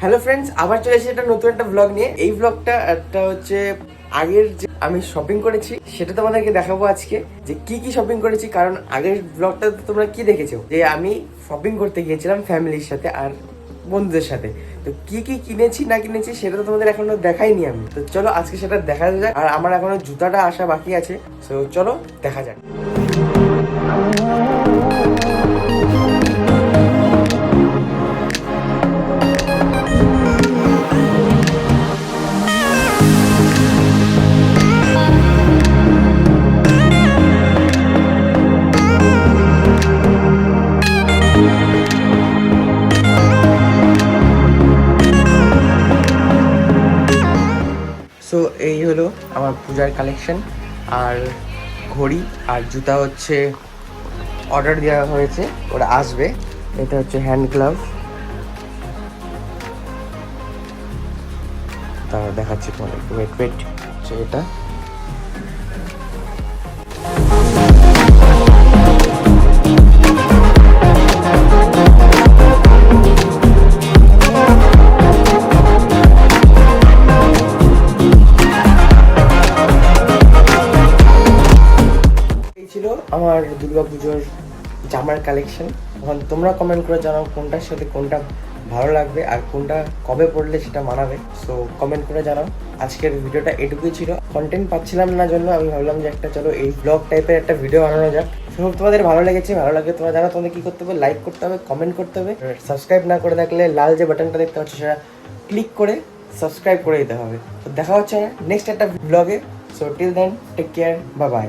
Hello friends, আবার চলে এসেছি একটা নতুন একটা ব্লগ নিয়ে। এই ব্লগটা একটা হচ্ছে আগের যে আমি শপিং করেছি সেটা তোমাদেরকে দেখাবো আজকে, যে কি কি শপিং করেছি। কারণ আগের ব্লগটা তোমরা কি দেখেছো, যে আমি শপিং করতে গিয়েছিলাম ফ্যামিলির সাথে আর বন্ধুদের সাথে। তো কি কি কিনেছি না কিনেছি সেটা তো তোমাদের এখনো দেখাইনি আমি। তো চলো আজকে সেটা দেখা যাক। আর আমার এখনো জুতাটা আসা বাকি আছে, তো চলো দেখা যাক। সো এই হলো আমার পূজার কালেকশন। আর ঘড়ি আর জুতা হচ্ছে অর্ডার দেওয়া হয়েছে, ওরা আসবে। এটা হচ্ছে হ্যান্ড গ্লাভ, তারা দেখাচ্ছি তোমাদের, ওয়েট ওয়েট হচ্ছে এটা। এই ছিল আমার দুর্গাপুজোর জামার কালেকশন। এখন তোমরা কমেন্ট করে জানাও কোনটার সাথে কোনটা ভালো লাগবে আর কোনটা কবে পড়লে সেটা মানাবে। সো কমেন্ট করে জানাও। আজকের ভিডিওটা এটুকুই ছিল। কন্টেন্ট পাচ্ছিলাম না জন্য আমি ভাবলাম যে একটা চলো এই ব্লগ টাইপের একটা ভিডিও বানানো যাক। সব তোমাদের ভালো লেগেছে, ভালো লাগে তোমরা জানো তোমাদের কি করতে হবে, লাইক করতে হবে, কমেন্ট করতে হবে। সাবস্ক্রাইব না করে থাকলে লাল যে বাটনটা দেখতে পাচ্ছ সেটা ক্লিক করে সাবস্ক্রাইব করে দিতে হবে। তো দেখা হচ্ছে নেক্সট একটা ব্লগে। So till then take care, bye by.